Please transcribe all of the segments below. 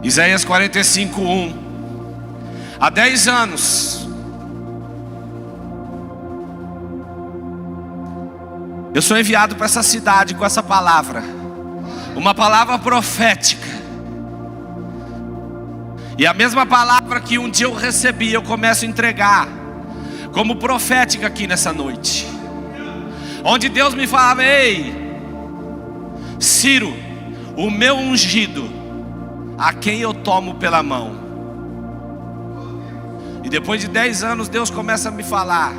Isaías 45:1. Há 10 anos eu sou enviado para essa cidade com essa palavra, uma palavra profética. E a mesma palavra que um dia eu recebi, eu começo a entregar como profética aqui nessa noite. Onde Deus me falava: ei, Ciro, o meu ungido, a quem eu tomo pela mão. E depois de 10 anos Deus começa a me falar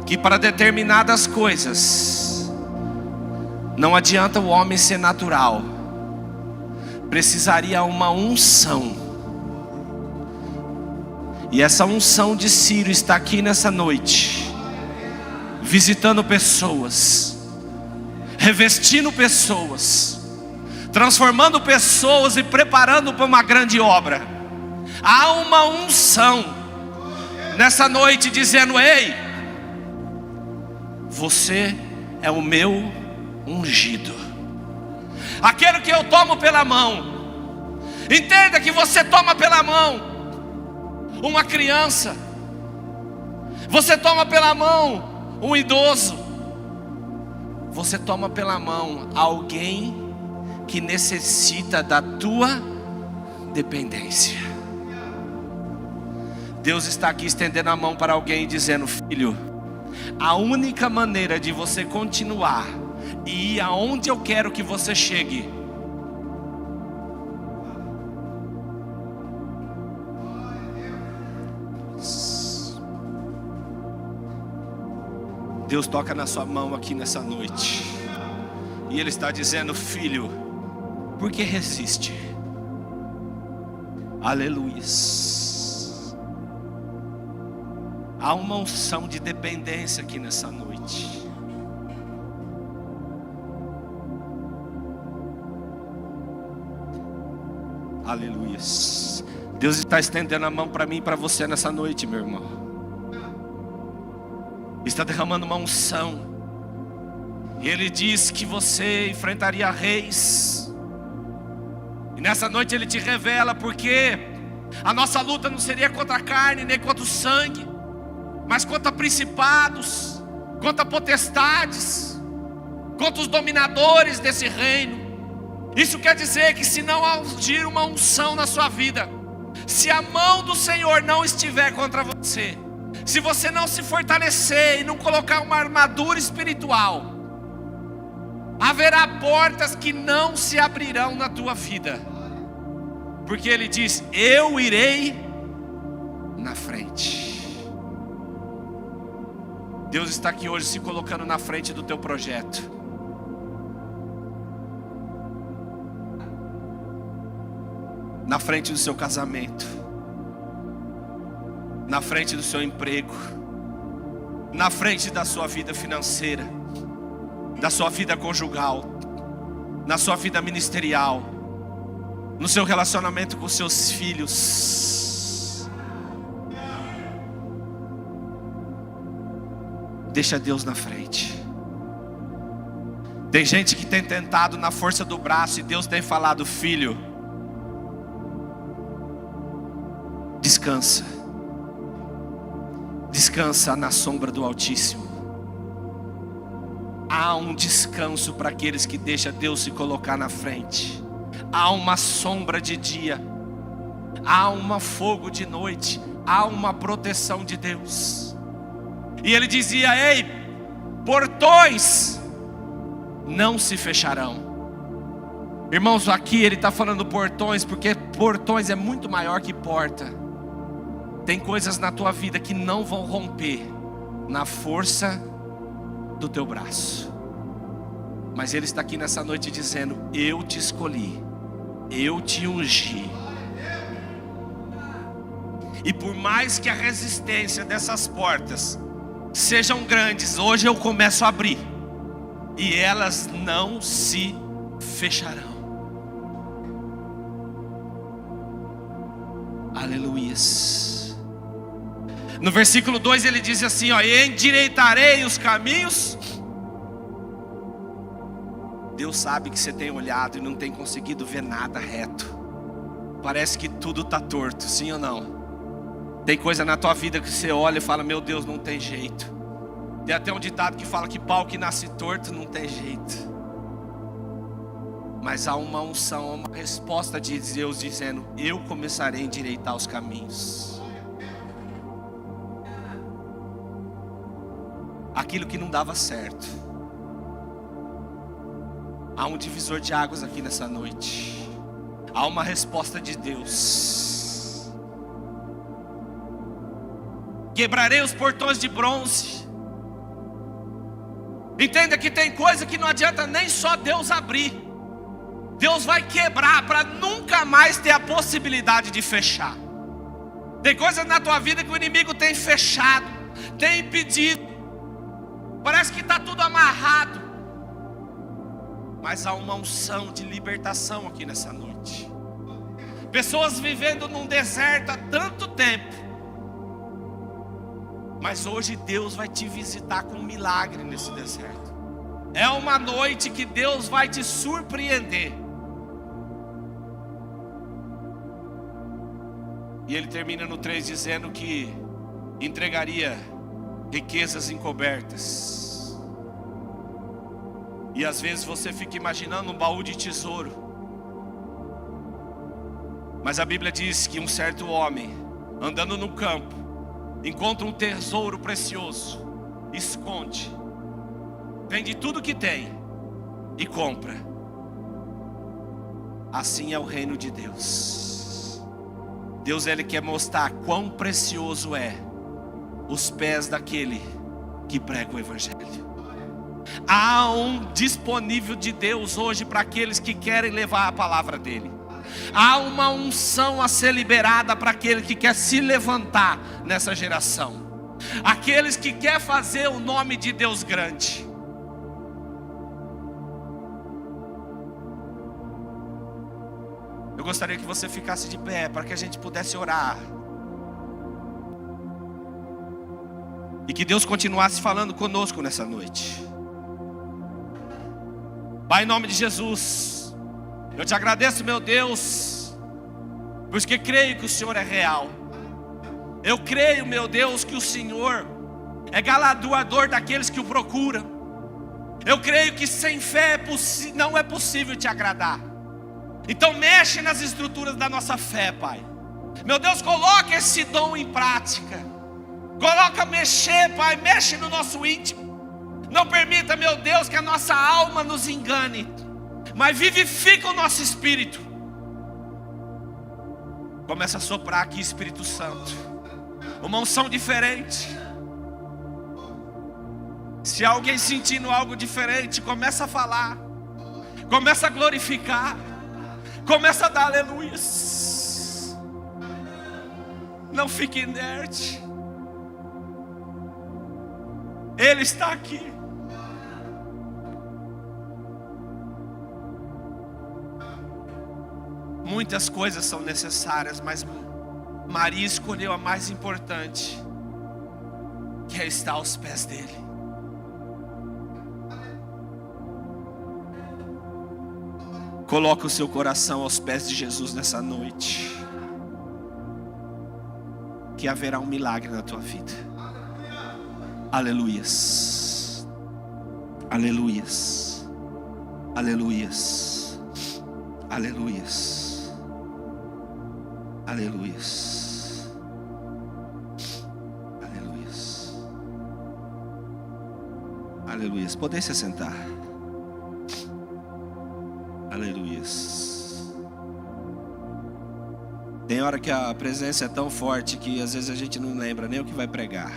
que para determinadas coisas não adianta o homem ser natural, precisaria uma unção. E essa unção de Ciro está aqui nessa noite, visitando pessoas, revestindo pessoas, transformando pessoas e preparando para uma grande obra. Há uma unção nessa noite dizendo: ei, você é o meu ungido, aquele que eu tomo pela mão. Entenda que você toma pela mão uma criança, você toma pela mão um idoso, você toma pela mão alguém que necessita da tua dependência. Deus está aqui estendendo a mão para alguém e dizendo: filho, a única maneira de você continuar e ir aonde eu quero que você chegue, Deus toca na sua mão aqui nessa noite, e Ele está dizendo: filho, por que resiste? Aleluia. Há uma unção de dependência aqui nessa noite. Aleluia. Deus está estendendo a mão para mim e para você nessa noite, meu irmão. Está derramando uma unção. E Ele diz que você enfrentaria reis. E nessa noite Ele te revela porque a nossa luta não seria contra a carne nem contra o sangue, mas contra principados, contra potestades, contra os dominadores desse reino. Isso quer dizer que se não agir uma unção na sua vida, se a mão do Senhor não estiver contra você, se você não se fortalecer e não colocar uma armadura espiritual, haverá portas que não se abrirão na tua vida. Porque Ele diz: eu irei na frente. Deus está aqui hoje se colocando na frente do teu projeto. Na frente do seu casamento, na frente do seu emprego, na frente da sua vida financeira, da sua vida conjugal, na sua vida ministerial, no seu relacionamento com seus filhos. Deixa Deus na frente. Tem gente que tem tentado na força do braço, e Deus tem falado: filho, descansa. Descansa na sombra do Altíssimo. Há um descanso para aqueles que deixam Deus se colocar na frente. Há uma sombra de dia, há um fogo de noite, há uma proteção de Deus. E Ele dizia: ei, portões não se fecharão. Irmãos, aqui Ele está falando portões, porque portões é muito maior que porta. Tem coisas na tua vida que não vão romper na força do teu braço. Mas Ele está aqui nessa noite dizendo: eu te escolhi, eu te ungi. E por mais que a resistência dessas portas sejam grandes, hoje eu começo a abrir, e elas não se fecharão. Aleluias. No versículo 2 ele diz assim: endireitarei os caminhos. Deus sabe que você tem olhado e não tem conseguido ver nada reto. Parece que tudo está torto, sim ou não? Tem coisa na tua vida que você olha e fala, meu Deus, não tem jeito. Tem até um ditado que fala que pau que nasce torto não tem jeito. Mas há uma unção, uma resposta de Deus dizendo, eu começarei a endireitar os caminhos. Aquilo que não dava certo. Há um divisor de águas aqui nessa noite. Há uma resposta de Deus. Quebrarei os portões de bronze. Entenda que tem coisa que não adianta nem só Deus abrir. Deus vai quebrar para nunca mais ter a possibilidade de fechar. Tem coisas na tua vida que o inimigo tem fechado, tem impedido. Parece que está tudo amarrado. Mas há uma unção de libertação aqui nessa noite. Pessoas vivendo num deserto há tanto tempo. Mas hoje Deus vai te visitar com um milagre nesse deserto. É uma noite que Deus vai te surpreender. E ele termina no 3 dizendo que entregaria riquezas encobertas. E às vezes você fica imaginando um baú de tesouro. Mas a Bíblia diz que um certo homem, andando no campo, encontra um tesouro precioso, esconde, vende tudo que tem e compra. Assim é o reino de Deus. Deus, ele quer mostrar quão precioso é os pés daquele que prega o evangelho. Há um disponível de Deus hoje para aqueles que querem levar a palavra dele. Há uma unção a ser liberada para aquele que quer se levantar nessa geração. Aqueles que quer fazer o nome de Deus grande. Eu gostaria que você ficasse de pé para que a gente pudesse orar. E que Deus continuasse falando conosco nessa noite. Pai, em nome de Jesus, eu te agradeço, meu Deus, porque creio que o Senhor é real. Eu creio, meu Deus, que o Senhor é galardoador daqueles que o procuram. Eu creio que sem fé não é possível te agradar. Então mexe nas estruturas da nossa fé, Pai. Meu Deus, coloca esse dom em prática. Coloca mexer, Pai, mexe no nosso íntimo. Não permita, meu Deus, que a nossa alma nos engane, mas vivifica o nosso espírito. Começa a soprar aqui, Espírito Santo, uma unção diferente. Se alguém sentindo algo diferente, começa a falar, começa a glorificar, começa a dar aleluias. Não fique inerte. Ele está aqui. Muitas coisas são necessárias, mas Maria escolheu a mais importante, que é estar aos pés dele. Coloque o seu coração aos pés de Jesus nessa noite, que haverá um milagre na tua vida. Aleluias, aleluias, aleluias, aleluias. Aleluias. Aleluias. Aleluias. Podem se sentar. Aleluias. Tem hora que a presença é tão forte que às vezes a gente não lembra nem o que vai pregar.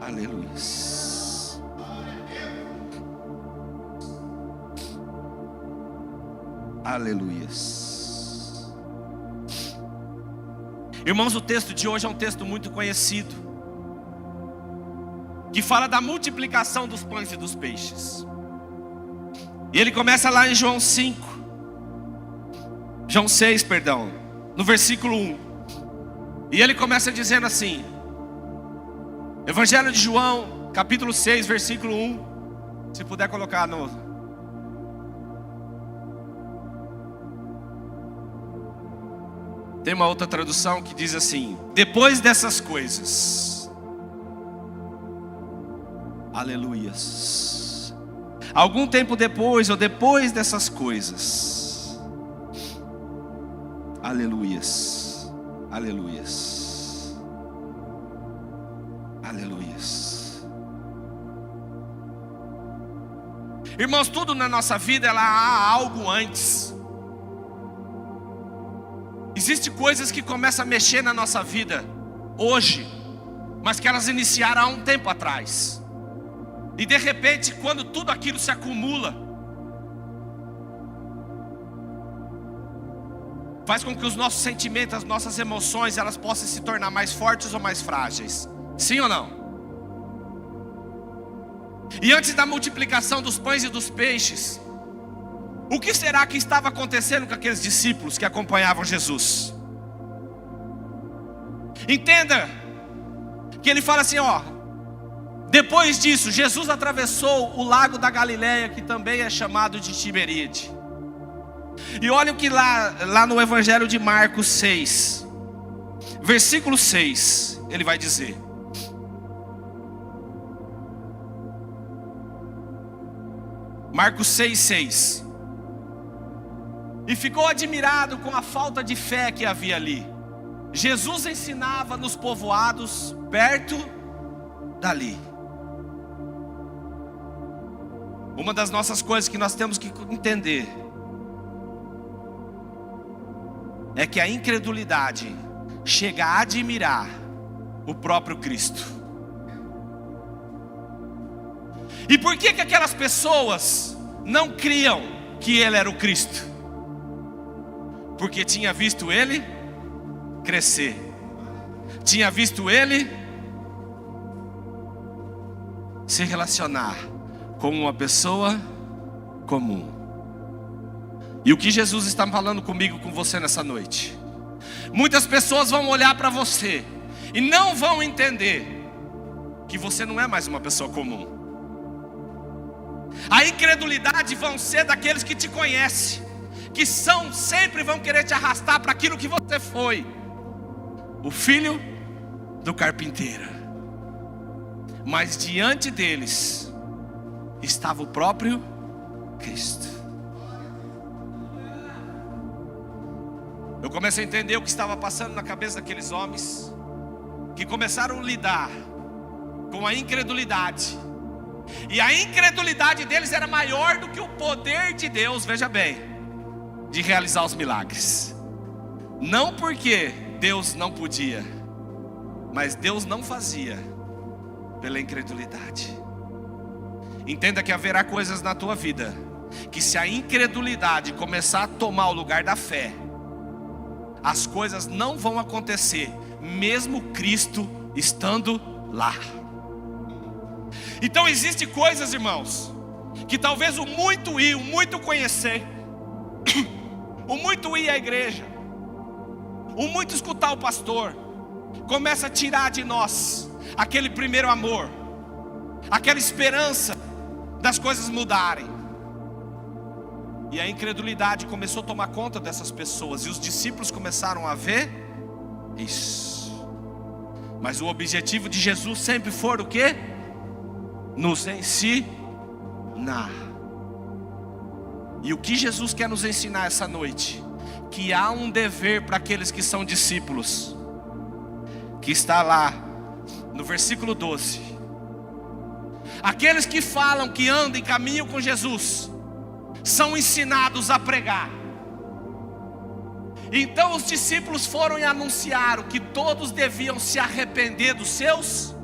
Aleluias. Aleluias. Irmãos, o texto de hoje é um texto muito conhecido, que fala da multiplicação dos pães e dos peixes. E ele começa lá em João 6, no versículo 1. E ele começa dizendo assim, Evangelho de João, capítulo 6, versículo 1. Se puder colocar Tem uma outra tradução que diz assim: depois dessas coisas. Aleluias. Algum tempo depois, ou depois dessas coisas. Aleluias. Aleluias. Aleluias. Irmãos, tudo na nossa vida ela há algo antes. Existem coisas que começam a mexer na nossa vida hoje, mas que elas iniciaram há um tempo atrás. E de repente, quando tudo aquilo se acumula, faz com que os nossos sentimentos, as nossas emoções, elas possam se tornar mais fortes ou mais frágeis. Sim ou não? E antes da multiplicação dos pães e dos peixes, o que será que estava acontecendo com aqueles discípulos que acompanhavam Jesus? Entenda que ele fala assim, ó: depois disso, Jesus atravessou o lago da Galileia, que também é chamado de Tiberíade. E olha o que lá no Evangelho de Marcos 6, versículo 6, ele vai dizer: Marcos 6:6. E ficou admirado com a falta de fé que havia ali. Jesus ensinava nos povoados perto dali. Uma das nossas coisas que nós temos que entender é que a incredulidade chega a admirar o próprio Cristo. E por que aquelas pessoas não criam que Ele era o Cristo? Porque tinha visto Ele crescer, tinha visto Ele se relacionar como uma pessoa comum. E o que Jesus está falando comigo, com você nessa noite: muitas pessoas vão olhar para você e não vão entender que você não é mais uma pessoa comum. A incredulidade vão ser daqueles que te conhecem, que sempre vão querer te arrastar para aquilo que você foi, o filho do carpinteiro. Mas diante deles estava o próprio Cristo. Eu comecei a entender o que estava passando na cabeça daqueles homens, que começaram a lidar com a incredulidade. E a incredulidade deles era maior do que o poder de Deus, veja bem, de realizar os milagres. Não porque Deus não podia, mas Deus não fazia pela incredulidade. Entenda que haverá coisas na tua vida que, se a incredulidade começar a tomar o lugar da fé, as coisas não vão acontecer, mesmo Cristo estando lá. Então existem coisas, irmãos, que talvez o muito ir, o muito conhecer, o muito ir à igreja, o muito escutar o pastor, começa a tirar de nós aquele primeiro amor, aquela esperança das coisas mudarem. E a incredulidade começou a tomar conta dessas pessoas, e os discípulos começaram a ver isso. Mas o objetivo de Jesus sempre foi o quê? Nos ensinar. E o que Jesus quer nos ensinar essa noite? Que há um dever para aqueles que são discípulos, que está lá no versículo 12. Aqueles que falam que andam e caminham com Jesus são ensinados a pregar. Então os discípulos foram e anunciaram que todos deviam se arrepender dos seus.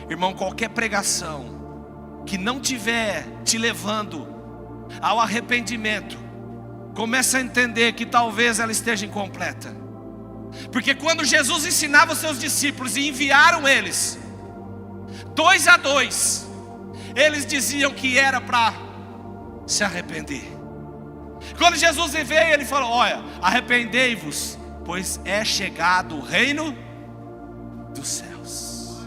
Irmão, qualquer pregação que não tiver te levando ao arrependimento, começa a entender que talvez ela esteja incompleta. Porque quando Jesus ensinava os seus discípulos e enviaram eles 2 a 2, eles diziam que era para se arrepender. Quando Jesus veio, ele falou: olha, arrependei-vos, pois é chegado o reino dos céus.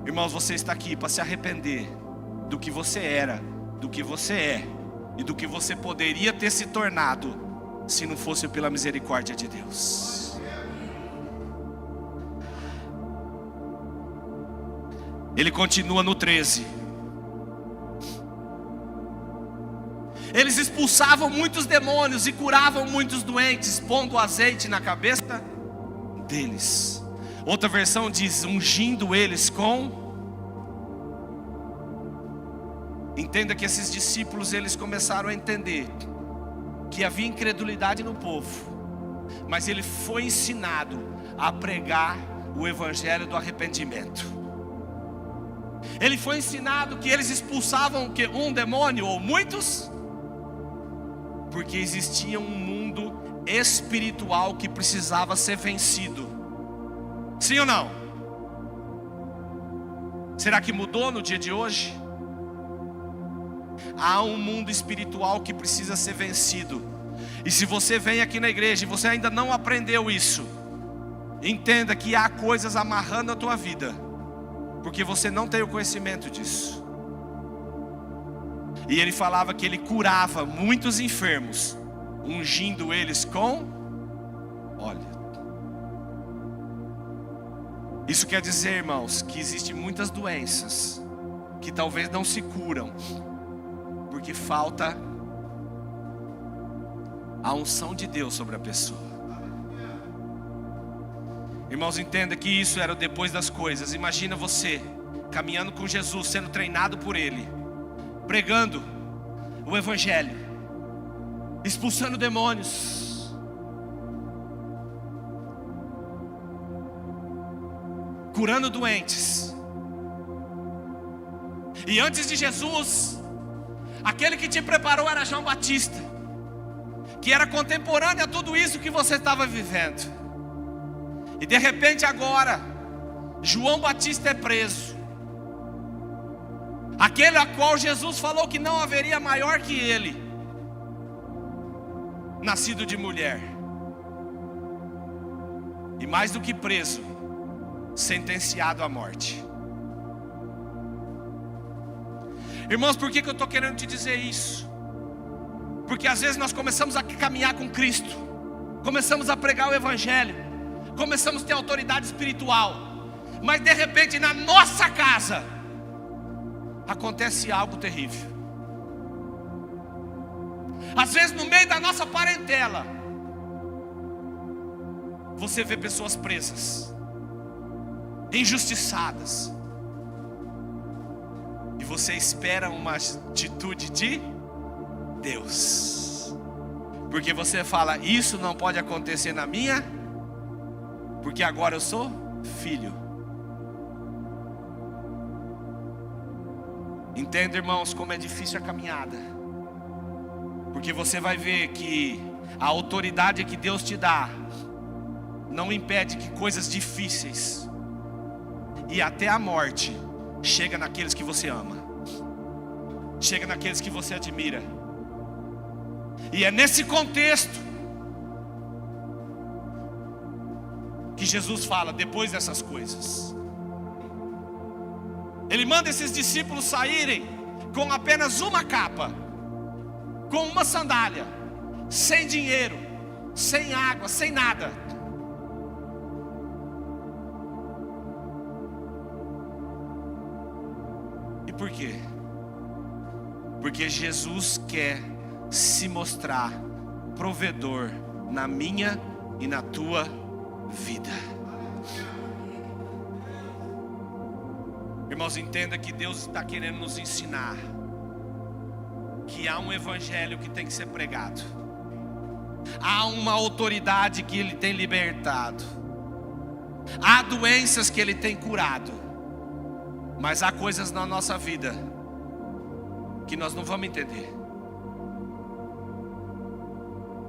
Irmãos, você está aqui para se arrepender do que você era, do que você é e do que você poderia ter se tornado se não fosse pela misericórdia de Deus. Ele continua no 13. Eles expulsavam muitos demônios e curavam muitos doentes, pondo azeite na cabeça deles. Outra versão diz, ungindo eles com... Entenda que esses discípulos, eles começaram a entender que havia incredulidade no povo, mas ele foi ensinado a pregar o evangelho do arrependimento. Ele foi ensinado que eles expulsavam um demônio ou muitos, porque existia um mundo espiritual que precisava ser vencido. Sim ou não? Será que mudou no dia de hoje? Há um mundo espiritual que precisa ser vencido. E se você vem aqui na igreja e você ainda não aprendeu isso, entenda que há coisas amarrando a tua vida, porque você não tem o conhecimento disso. E ele falava que ele curava muitos enfermos, ungindo eles com óleo. Isso quer dizer, irmãos, que existem muitas doenças que talvez não se curam, porque falta a unção de Deus sobre a pessoa. Irmãos, entenda que isso era depois das coisas. Imagina você caminhando com Jesus, sendo treinado por Ele, pregando o evangelho, expulsando demônios, curando doentes. E antes de Jesus, aquele que te preparou era João Batista, que era contemporâneo a tudo isso que você estava vivendo. E de repente agora, João Batista é preso. Aquele a qual Jesus falou que não haveria maior que ele, nascido de mulher. E mais do que preso, sentenciado à morte. Irmãos, por que eu estou querendo te dizer isso? Porque às vezes nós começamos a caminhar com Cristo, começamos a pregar o evangelho, começamos a ter autoridade espiritual, mas de repente na nossa casa acontece algo terrível. Às vezes no meio da nossa parentela, você vê pessoas presas, injustiçadas, e você espera uma atitude de Deus, porque você fala, isso não pode acontecer na minha, porque agora eu sou filho. Entenda, irmãos, como é difícil a caminhada, porque você vai ver que a autoridade que Deus te dá não impede que coisas difíceis e até a morte chega naqueles que você ama, chega naqueles que você admira. E é nesse contexto que Jesus fala, depois dessas coisas, Ele manda esses discípulos saírem com apenas uma capa, com uma sandália, sem dinheiro, sem água, sem nada. E por quê? Porque Jesus quer se mostrar provedor na minha e na tua vida. Irmãos, entenda que Deus está querendo nos ensinar que há um evangelho que tem que ser pregado, há uma autoridade que Ele tem libertado, há doenças que Ele tem curado, mas há coisas na nossa vida que nós não vamos entender.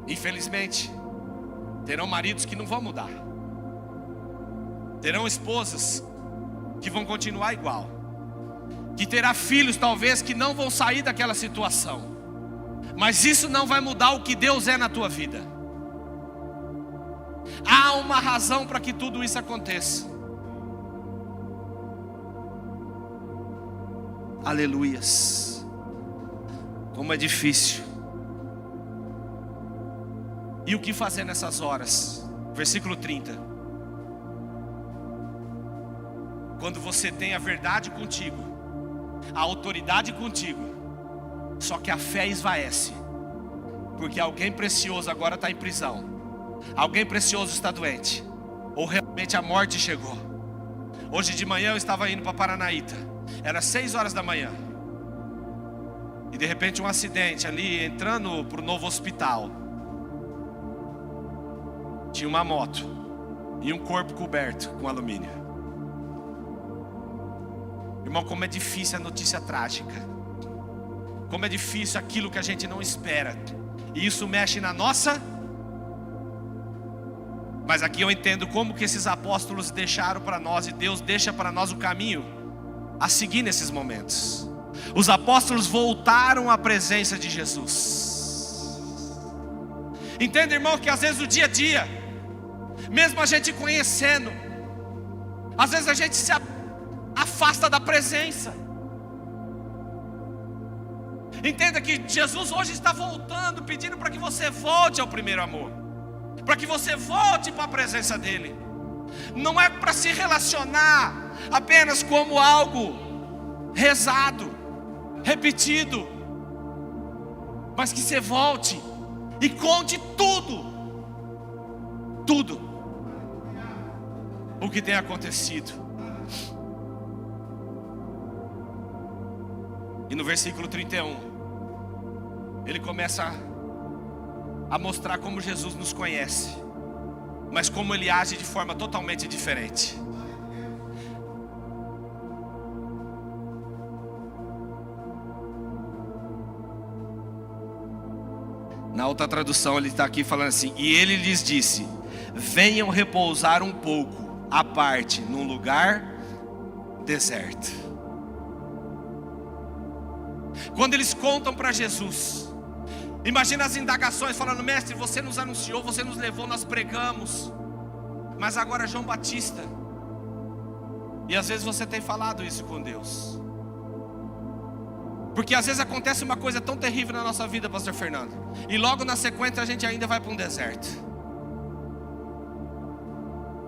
Infelizmente, terão maridos que não vão mudar, terão esposas que vão continuar igual, que terá filhos talvez que não vão sair daquela situação, mas isso não vai mudar o que Deus é na tua vida. Há uma razão para que tudo isso aconteça. Aleluias. Como é difícil. E o que fazer nessas horas? Versículo 30. Quando você tem a verdade contigo, a autoridade contigo, só que a fé esvaece, porque alguém precioso agora está em prisão, alguém precioso está doente, ou realmente a morte chegou. Hoje de manhã eu estava indo para Paranaíta, era 6 horas da manhã, e de repente um acidente ali, entrando para o novo hospital. Tinha uma moto e um corpo coberto com alumínio. Irmão, como é difícil a notícia trágica, como é difícil aquilo que a gente não espera, e isso mexe na nossa. Mas aqui eu entendo como que esses apóstolos deixaram para nós, e Deus deixa para nós o caminho a seguir nesses momentos. Os apóstolos voltaram à presença de Jesus. Entenda, irmão, que às vezes o dia a dia, mesmo a gente conhecendo, às vezes a gente se afasta da presença. Entenda que Jesus hoje está voltando, pedindo para que você volte ao primeiro amor, para que você volte para a presença dEle. Não é para se relacionar apenas como algo rezado, repetido, mas que você volte e conte tudo o que tem acontecido. E no versículo 31, ele começa a mostrar como Jesus nos conhece, mas como Ele age de forma totalmente diferente. Na outra tradução ele está aqui falando assim: e Ele lhes disse: venham repousar um pouco à parte num lugar deserto. Quando eles contam para Jesus, imagina as indagações, falando: mestre, você nos anunciou, você nos levou, nós pregamos, mas agora João Batista. E às vezes você tem falado isso com Deus, porque às vezes acontece uma coisa tão terrível na nossa vida, pastor Fernando, e logo na sequência a gente ainda vai para um deserto.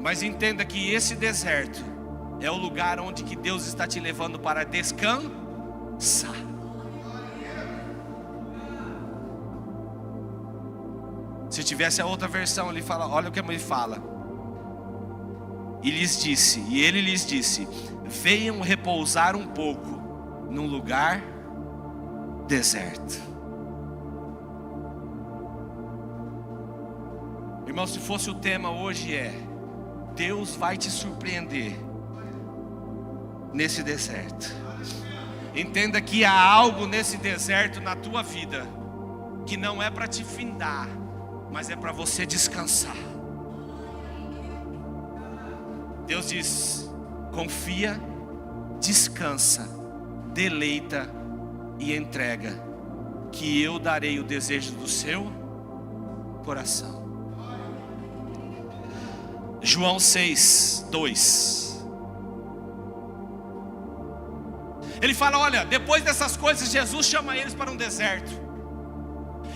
Mas entenda que esse deserto é o lugar onde que Deus está te levando para descansar. Se tivesse a outra versão, ele fala, olha o que ele fala. E ele lhes disse: venham repousar um pouco num lugar deserto. Irmão, se fosse o tema hoje Deus vai te surpreender nesse deserto. Entenda que há algo nesse deserto na tua vida que não é para te findar, mas é para você descansar. Deus diz: confia, descansa, deleita e entrega, que eu darei o desejo do seu coração. João 6:2. Ele fala: olha, depois dessas coisas Jesus chama eles para um deserto.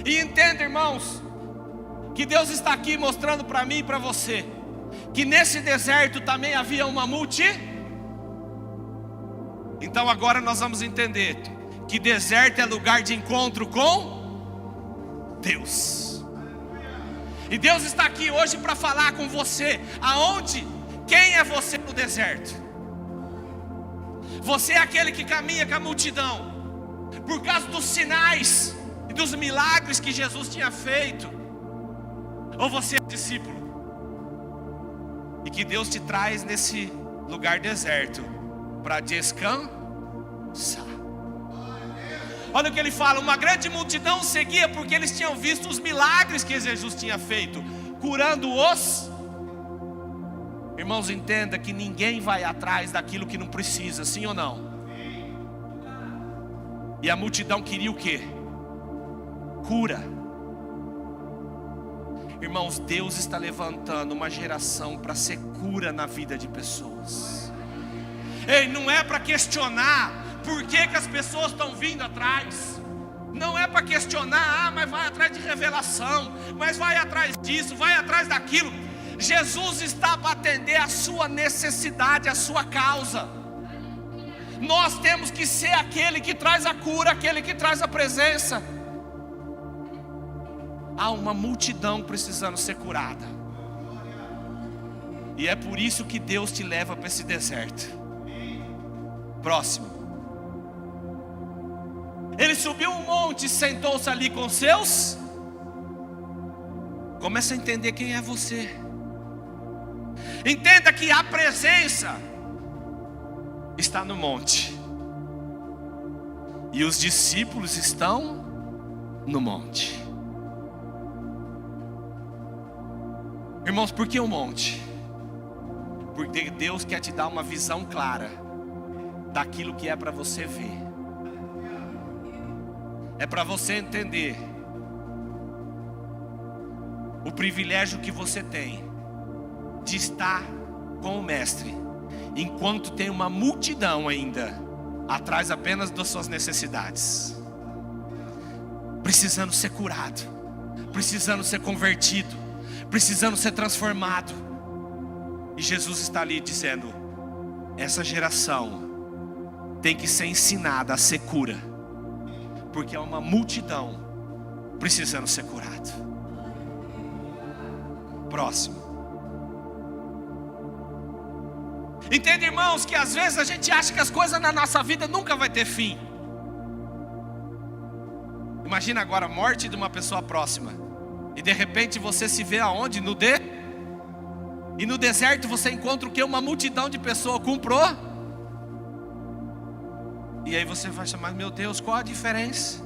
E entenda, irmãos, que Deus está aqui mostrando para mim e para você que nesse deserto também havia uma multidão. Então agora nós vamos entender que deserto é lugar de encontro com Deus. E Deus está aqui hoje para falar com você. Aonde? Quem é você no deserto? Você é aquele que caminha com a multidão por causa dos sinais e dos milagres que Jesus tinha feito? Ou você é discípulo e que Deus te traz nesse lugar deserto para descansar? Olha o que ele fala: uma grande multidão seguia porque eles tinham visto os milagres que Jesus tinha feito, curando os. Irmãos, entenda que ninguém vai atrás daquilo que não precisa, sim ou não? E a multidão queria o quê? Cura. Irmãos, Deus está levantando uma geração para ser cura na vida de pessoas. Ei, não é para questionar por que as pessoas estão vindo atrás. Não é para questionar, mas vai atrás de revelação, mas vai atrás disso, vai atrás daquilo. Jesus está para atender a sua necessidade, a sua causa. Nós temos que ser aquele que traz a cura, aquele que traz a presença. Há uma multidão precisando ser curada, e é por isso que Deus te leva para esse deserto. Próximo. Ele subiu um monte e sentou-se ali com seus. Começa a entender quem é você. Entenda que a presença está no monte, e os discípulos estão no monte. Irmãos, por que o monte? Porque Deus quer te dar uma visão clara daquilo que é para você ver. É para você entender o privilégio que você tem de estar com o Mestre, enquanto tem uma multidão ainda atrás apenas das suas necessidades, precisando ser curado, precisando ser convertido, precisando ser transformado. E Jesus está ali dizendo: essa geração tem que ser ensinada a ser cura, porque é uma multidão precisando ser curado. Próximo. Entende, irmãos, que às vezes a gente acha que as coisas na nossa vida nunca vai ter fim. Imagina agora a morte de uma pessoa próxima, e de repente você se vê aonde? E no deserto você encontra o que? Uma multidão de pessoas comprou. E aí você vai chamar: meu Deus, qual a diferença?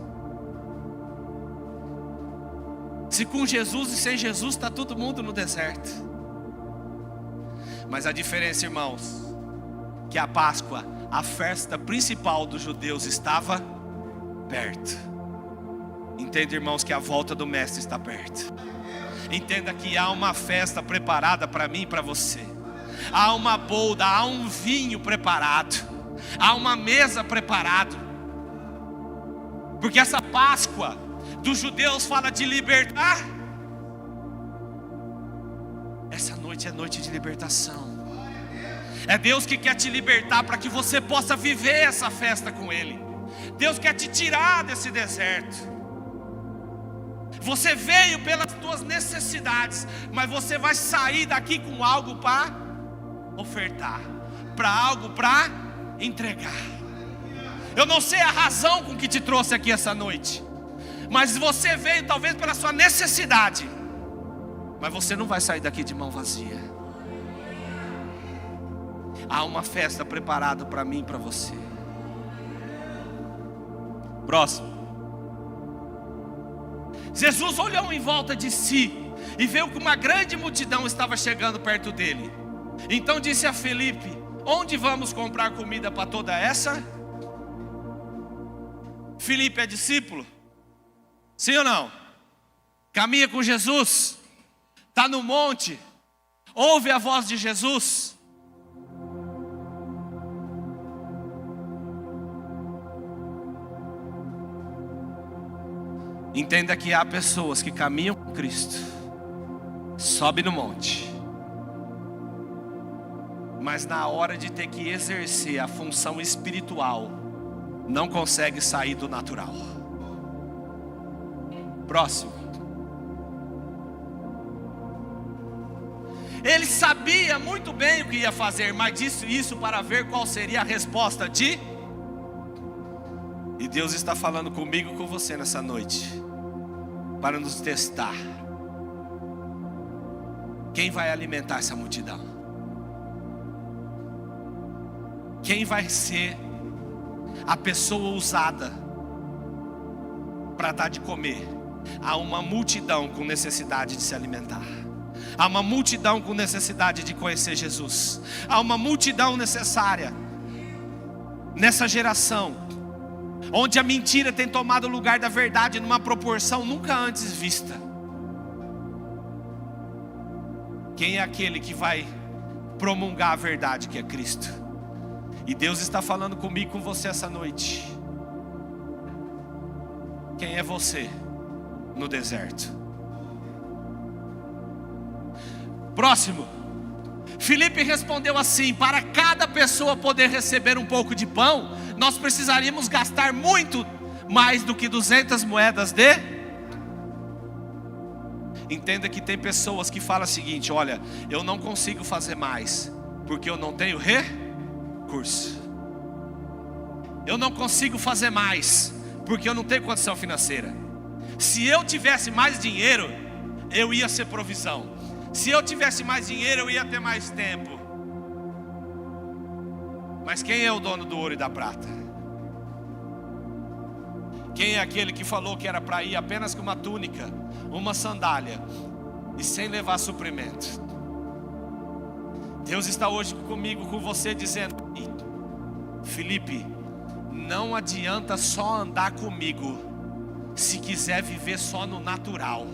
Se com Jesus e sem Jesus está todo mundo no deserto. Mas a diferença, irmãos, que a Páscoa, a festa principal dos judeus, estava perto. Entenda, irmãos, que a volta do Mestre está perto. Entenda que há uma festa preparada para mim e para você. Há uma bolda, há um vinho preparado, há uma mesa preparada. Porque essa Páscoa dos judeus fala de libertar. Essa noite é noite de libertação. É Deus que quer te libertar para que você possa viver essa festa com Ele. Deus quer te tirar desse deserto. Você veio pelas tuas necessidades, mas você vai sair daqui com algo para ofertar, para algo para entregar. Eu não sei a razão com que te trouxe aqui essa noite, mas você veio talvez pela sua necessidade, mas você não vai sair daqui de mão vazia. Há uma festa preparada para mim e para você. Próximo. Jesus olhou em volta de si e viu que uma grande multidão estava chegando perto dele. Então disse a Felipe: onde vamos comprar comida para toda essa? Felipe é discípulo? Sim ou não? Caminha com Jesus, está no monte, ouve a voz de Jesus. Entenda que há pessoas que caminham com Cristo, sobe no monte, mas na hora de ter que exercer a função espiritual, não consegue sair do natural. Próximo. Ele sabia muito bem o que ia fazer, mas disse isso para ver qual seria a resposta de... E Deus está falando comigo e com você nessa noite, para nos testar. Quem vai alimentar essa multidão? Quem vai ser a pessoa usada para dar de comer? Há uma multidão com necessidade de se alimentar. Há uma multidão com necessidade de conhecer Jesus. Há uma multidão necessária nessa geração, onde a mentira tem tomado o lugar da verdade numa proporção nunca antes vista. Quem é aquele que vai promulgar a verdade, que é Cristo? E Deus está falando comigo e com você essa noite. Quem é você no deserto. Próximo. Filipe respondeu assim: para cada pessoa poder receber um pouco de pão, nós precisaríamos gastar muito mais do que 200 moedas de... Entenda que tem pessoas que falam o seguinte: olha, eu não consigo fazer mais, porque eu não tenho recurso. Eu não consigo fazer mais, porque eu não tenho condição financeira. Se eu tivesse mais dinheiro, eu ia ser provisão. Se eu tivesse mais dinheiro, eu ia ter mais tempo. Mas quem é o dono do ouro e da prata? Quem é aquele que falou que era para ir apenas com uma túnica, uma sandália e sem levar suprimento? Deus está hoje comigo, com você, dizendo: Filipe, não adianta só andar comigo se quiser viver só no natural.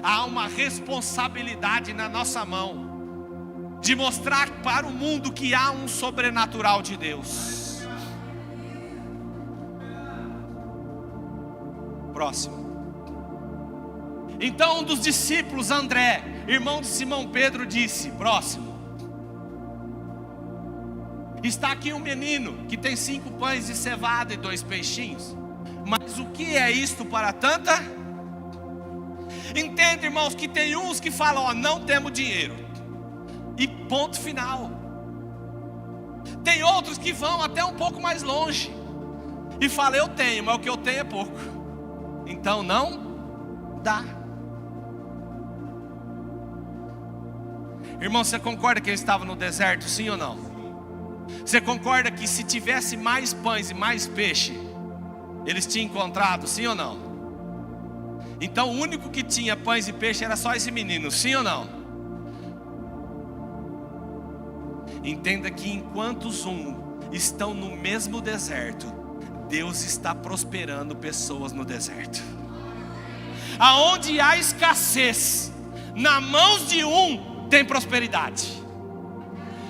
Há uma responsabilidade na nossa mão de mostrar para o mundo que há um sobrenatural de Deus. Próximo. Então um dos discípulos, André, irmão de Simão Pedro, disse: próximo. Está aqui um menino que tem 5 pães de cevada e 2 peixinhos. Mas o que é isto para tanta? Entende, irmãos, que tem uns que falam: ó, não temos dinheiro, e ponto final. Tem outros que vão até um pouco mais longe e falam: eu tenho, mas o que eu tenho é pouco, então não dá. Irmão, você concorda que eles estavam no deserto, sim ou não? Você concorda que se tivesse mais pães e mais peixe, eles tinham encontrado, sim ou não? Então o único que tinha pães e peixe era só esse menino, sim ou não? Entenda que enquanto estão no mesmo deserto, Deus está prosperando pessoas no deserto. Aonde há escassez, na mãos de um tem prosperidade.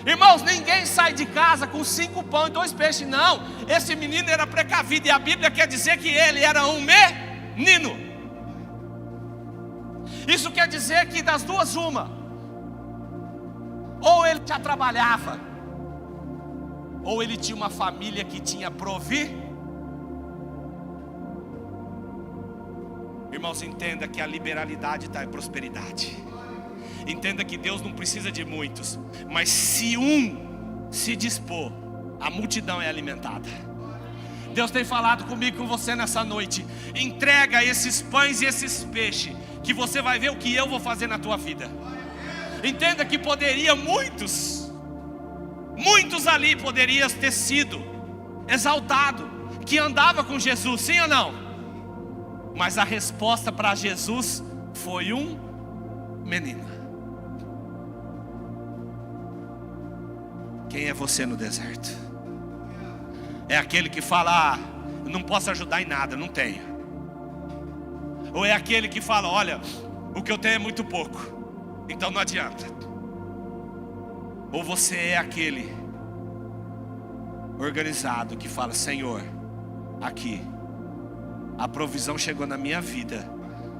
Irmãos, ninguém sai de casa com 5 pães e 2 peixes, não. Esse menino era precavido, e a Bíblia quer dizer que ele era um menino. Isso quer dizer que das duas uma: ou ele já trabalhava, ou ele tinha uma família que tinha Irmãos, entenda que a liberalidade está em prosperidade. Entenda que Deus não precisa de muitos, mas se um se dispor, a multidão é alimentada. Deus tem falado comigo, com você nessa noite: entrega esses pães e esses peixes, que você vai ver o que eu vou fazer na tua vida. Entenda que poderia muitos ali poderiam ter sido exaltado, que andava com Jesus, sim ou não? Mas a resposta para Jesus foi um menino. Quem é você no deserto? É aquele que fala: não posso ajudar em nada, não tenho. Ou é aquele que fala: olha, o que eu tenho é muito pouco, então não adianta. Ou você é aquele organizado que fala: Senhor, aqui a provisão chegou na minha vida,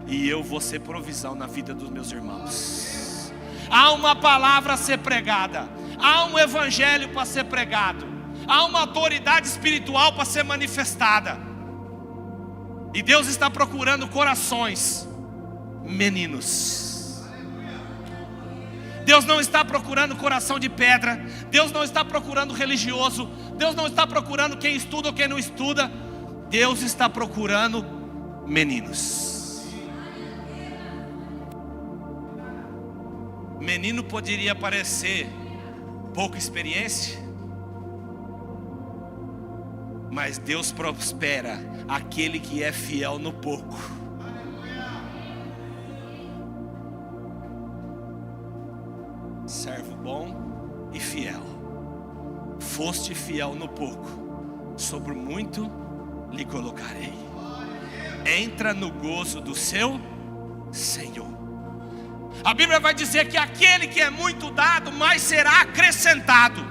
e eu vou ser provisão na vida dos meus irmãos. Há uma palavra a ser pregada, há um evangelho para ser pregado, há uma autoridade espiritual para ser manifestada. E Deus está procurando corações meninos. Deus não está procurando coração de pedra. Deus não está procurando religioso. Deus não está procurando quem estuda ou quem não estuda. Deus está procurando meninos. Menino poderia parecer pouca experiência, mas Deus prospera aquele que é fiel no pouco. Servo bom e fiel. Foste fiel no pouco, sobre muito lhe colocarei. Entra no gozo do seu Senhor. A Bíblia vai dizer que aquele que é muito dado, mais será acrescentado.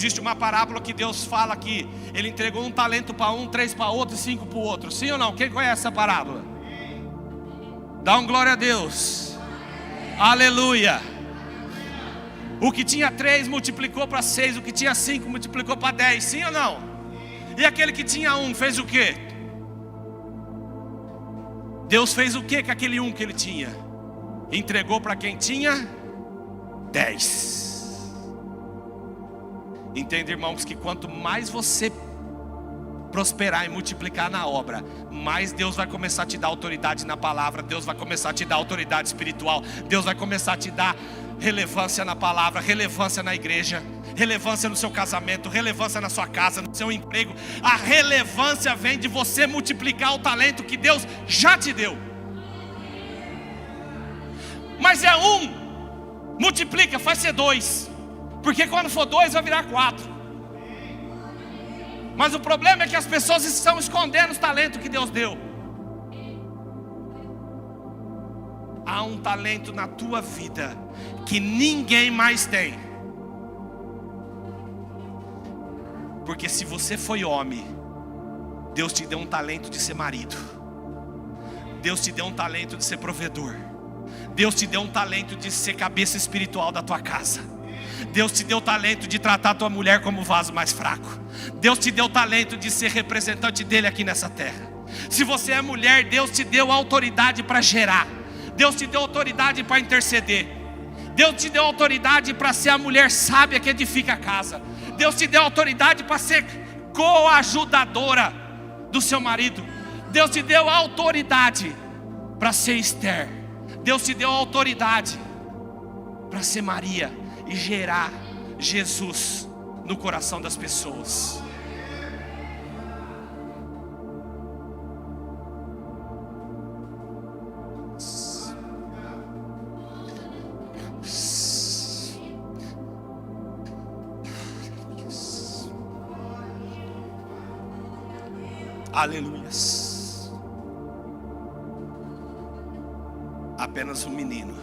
Existe uma parábola que Deus fala que Ele entregou 1 talento para um, 3 para outro e 5 para o outro. Sim ou não? Quem conhece essa parábola? Dá um glória a Deus. Aleluia. O que tinha 3 multiplicou para 6, o que tinha 5 multiplicou para 10. Sim ou não? E aquele que tinha 1 fez o quê? Deus fez o quê com aquele 1 que ele tinha? Entregou para quem tinha 10. Entenda, irmãos, que quanto mais você prosperar e multiplicar na obra, mais Deus vai começar a te dar autoridade na palavra. Deus vai começar a te dar autoridade espiritual. Deus vai começar a te dar relevância na palavra, relevância na igreja, relevância no seu casamento, relevância na sua casa, no seu emprego. A relevância vem de você multiplicar o talento que Deus já te deu. Mas é 1, multiplica, faz ser 2. Porque quando for 2 vai virar 4. Mas o problema é que as pessoas estão escondendo os talentos que Deus deu. Há um talento na tua vida que ninguém mais tem. Porque se você foi homem, Deus te deu um talento de ser marido. Deus te deu um talento de ser provedor. Deus te deu um talento de ser cabeça espiritual da tua casa. Deus te deu o talento de tratar a tua mulher como o vaso mais fraco. Deus te deu o talento de ser representante dele aqui nessa terra. Se você é mulher, Deus te deu autoridade para gerar. Deus te deu autoridade para interceder. Deus te deu autoridade para ser a mulher sábia que edifica a casa. Deus te deu autoridade para ser coajudadora do seu marido. Deus te deu autoridade para ser Esther. Deus te deu autoridade para ser Maria e gerar Jesus no coração das pessoas. Aleluias. Apenas um menino.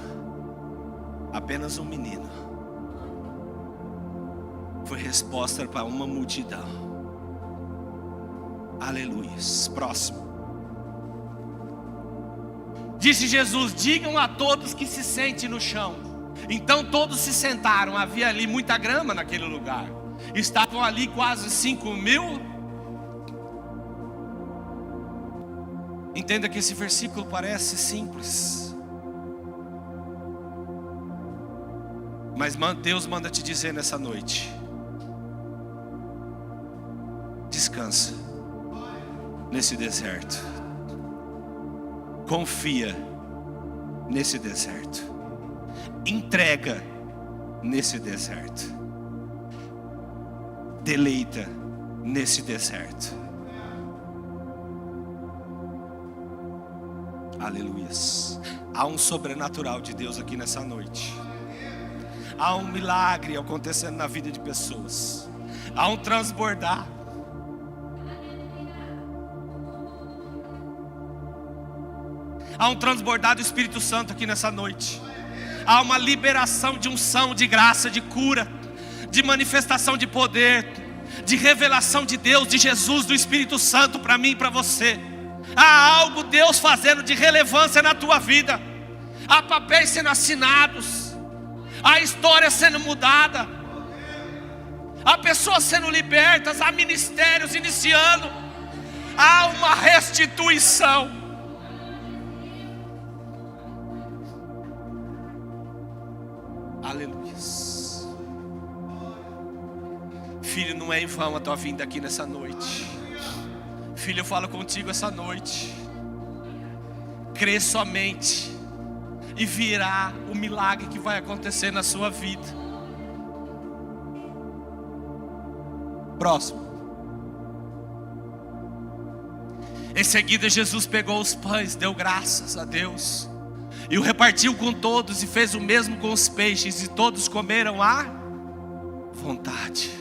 Apenas um menino foi resposta para uma multidão. Aleluias. Próximo. Disse Jesus: digam a todos que se sentem no chão. Então todos se sentaram. Havia ali muita grama naquele lugar. Estavam ali quase 5.000. Entenda que esse versículo parece simples, mas Deus manda te dizer nessa noite: descansa nesse deserto, confia nesse deserto, entrega nesse deserto, deleita nesse deserto. Aleluias. Há um sobrenatural de Deus aqui nessa noite. Há um milagre acontecendo na vida de pessoas. Há um transbordar. Há um transbordar do Espírito Santo aqui nessa noite. Há uma liberação de unção, de graça, de cura, de manifestação de poder, de revelação de Deus, de Jesus, do Espírito Santo para mim e para você. Há algo Deus fazendo de relevância na tua vida. Há papéis sendo assinados. Há história sendo mudada. Há pessoas sendo libertas. Há ministérios iniciando. Há uma restituição. Aleluia. Filho, não é em vão a tua vinda aqui nessa noite. Filho, eu falo contigo essa noite. Crê somente e virá o milagre que vai acontecer na sua vida. Próximo. Em seguida Jesus pegou os pães, deu graças a Deus e o repartiu com todos, e fez o mesmo com os peixes, e todos comeram à vontade.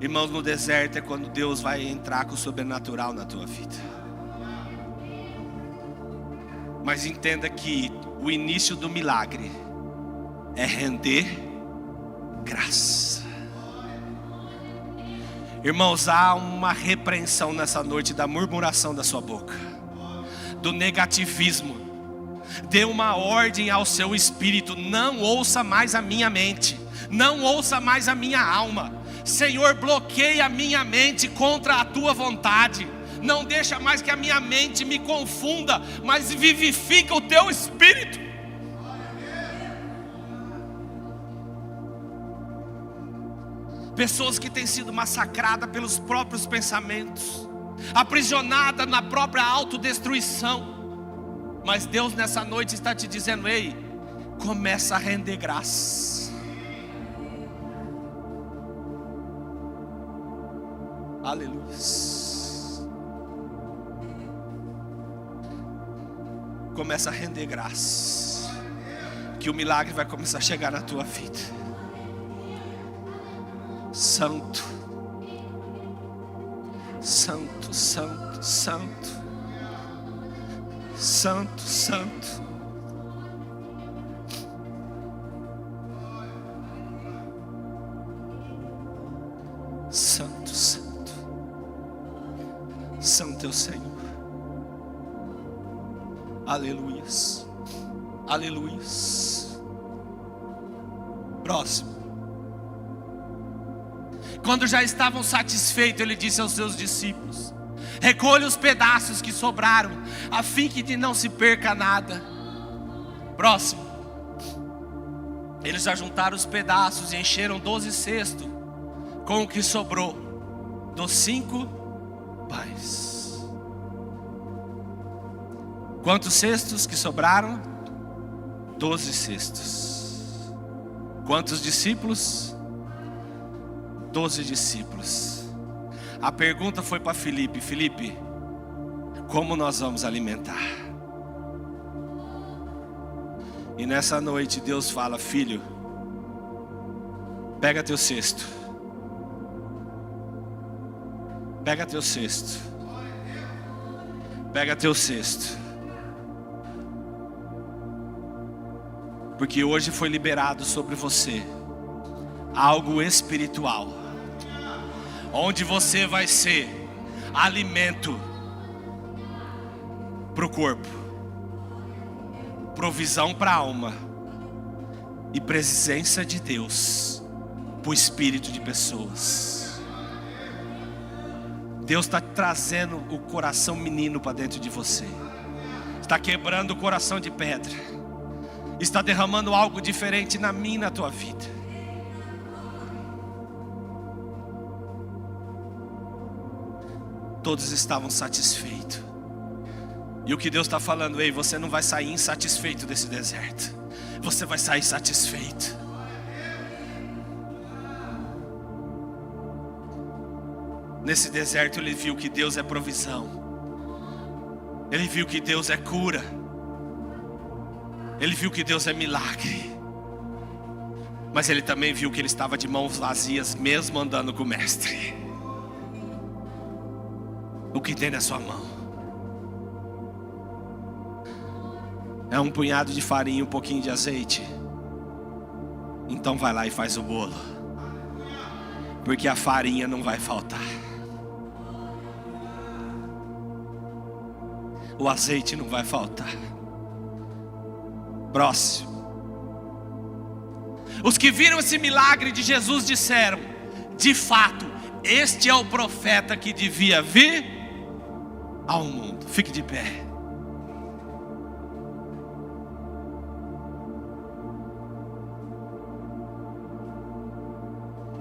Irmãos, no deserto é quando Deus vai entrar com o sobrenatural na tua vida. Mas entenda que o início do milagre é render graça. Irmãos, há uma repreensão nessa noite da murmuração da sua boca, do negativismo. Dê uma ordem ao seu espírito: não ouça mais a minha mente, não ouça mais a minha alma. Senhor, bloqueia a minha mente contra a tua vontade. Não deixa mais que a minha mente me confunda, mas vivifica o teu espírito. Pessoas que têm sido massacradas pelos próprios pensamentos, aprisionadas na própria autodestruição. Mas Deus nessa noite está te dizendo: ei, começa a render graça. Aleluia. Começa a render graça, que o milagre vai começar a chegar na tua vida. Santo, santo, santo, santo, santo, santo. Santo, santo, santo é o Senhor. Aleluias, aleluias. Próximo. Quando já estavam satisfeitos, ele disse aos seus discípulos: recolha os pedaços que sobraram, a fim que de não se perca nada. Próximo. Eles já juntaram os pedaços e encheram 12 cestos com o que sobrou dos 5 pães. Quantos cestos que sobraram? 12 cestos. Quantos discípulos? 12 discípulos. A pergunta foi para Filipe: Filipe, como nós vamos alimentar? E nessa noite Deus fala: filho, pega teu cesto. Pega teu cesto. Pega teu cesto. Porque hoje foi liberado sobre você algo espiritual, onde você vai ser alimento para o corpo, provisão para a alma e presença de Deus para o espírito de pessoas. Deus está trazendo o coração menino para dentro de você, está quebrando o coração de pedra, está derramando algo diferente na minha e na tua vida. Todos estavam satisfeitos. E o que Deus está falando: ei, você não vai sair insatisfeito desse deserto, você vai sair satisfeito. Nesse deserto ele viu que Deus é provisão, ele viu que Deus é cura, ele viu que Deus é milagre. Mas ele também viu que ele estava de mãos vazias, mesmo andando com o mestre. O que tem na sua mão? É um punhado de farinha e um pouquinho de azeite? Então vai lá e faz o bolo, porque a farinha não vai faltar, o azeite não vai faltar. Próximo. Os que viram esse milagre de Jesus disseram: de fato, este é o profeta que devia vir ao mundo. Fique de pé.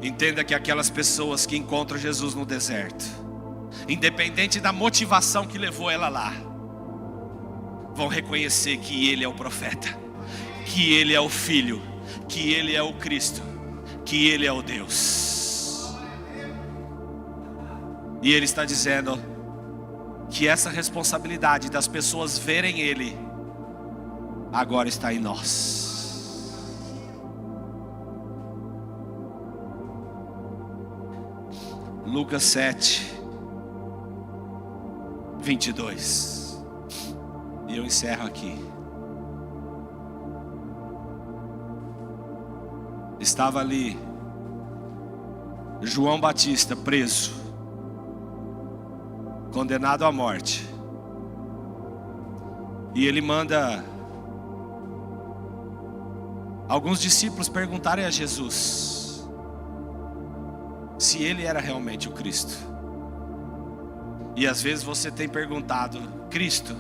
Entenda que aquelas pessoas que encontram Jesus no deserto, independente da motivação que levou ela lá, vão reconhecer que Ele é o profeta, que Ele é o Filho, que Ele é o Cristo, que Ele é o Deus. E Ele está dizendo que essa responsabilidade das pessoas verem Ele agora está em nós. Lucas 7, 22. E eu encerro aqui. Estava ali João Batista preso, condenado à morte. E ele manda alguns discípulos perguntarem a Jesus se ele era realmente o Cristo. E às vezes você tem perguntado: Cristo,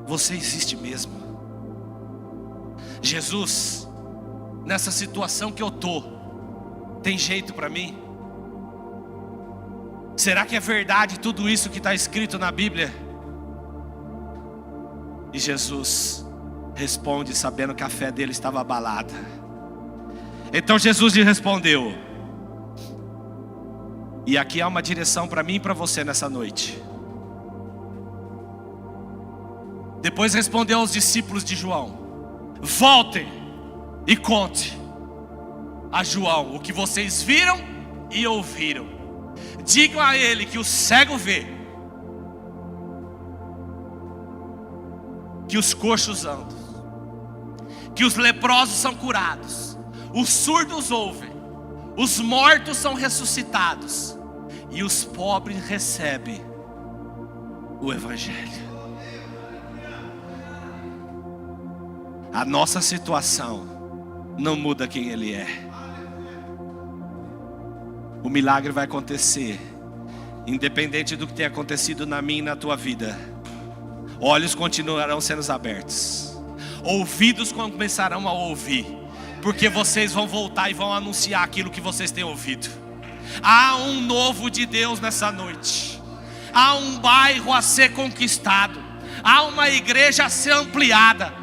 você existe mesmo? Jesus, nessa situação que eu tô, tem jeito para mim? Será que é verdade tudo isso que está escrito na Bíblia? E Jesus responde sabendo que a fé dele estava abalada. Então Jesus lhe respondeu, e aqui há uma direção para mim e para você nessa noite. Depois respondeu aos discípulos de João: voltem e conte a João o que vocês viram e ouviram. Digam a ele que o cego vê, que os coxos andam, que os leprosos são curados, os surdos ouvem, os mortos são ressuscitados e os pobres recebem o Evangelho. A nossa situação não muda quem Ele é. O milagre vai acontecer, independente do que tenha acontecido na minha e na tua vida. Olhos continuarão sendo abertos, ouvidos começarão a ouvir, porque vocês vão voltar e vão anunciar aquilo que vocês têm ouvido. Há um novo de Deus nessa noite. Há um bairro a ser conquistado. Há uma igreja a ser ampliada.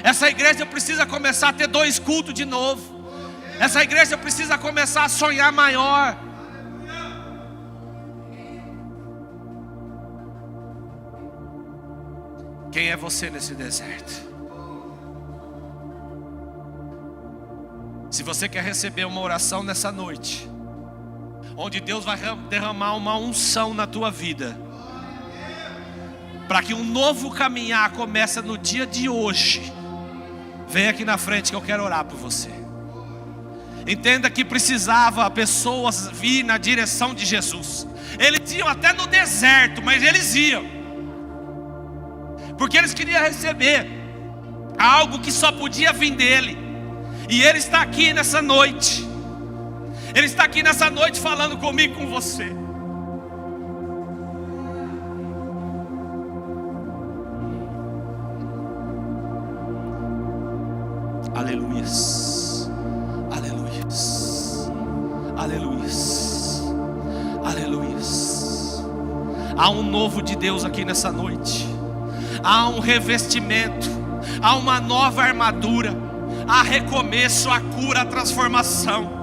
Essa igreja precisa começar a ter 2 cultos de novo. Essa igreja precisa começar a sonhar maior. Quem é você nesse deserto? Se você quer receber uma oração nessa noite, onde Deus vai derramar uma unção na tua vida, para que um novo caminhar comece no dia de hoje, vem aqui na frente que eu quero orar por você. Entenda que precisava pessoas vir na direção de Jesus. Eles iam até no deserto, mas eles iam, porque eles queriam receber algo que só podia vir dele. E Ele está aqui nessa noite. Ele está aqui nessa noite falando comigo, com você. Aleluias, aleluias, aleluias, aleluias. Há um novo de Deus aqui nessa noite. Há um revestimento, há uma nova armadura, há recomeço, há cura, há transformação.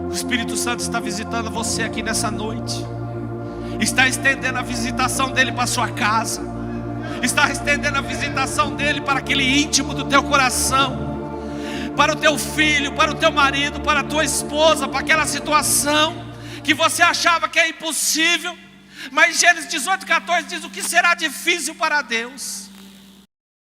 O Espírito Santo está visitando você aqui nessa noite. Está estendendo a visitação dele para a sua casa. Está estendendo a visitação dele para aquele íntimo do teu coração, para o teu filho, para o teu marido, para a tua esposa, para aquela situação que você achava que é impossível. Mas Gênesis 18:14 diz: o que será difícil para Deus?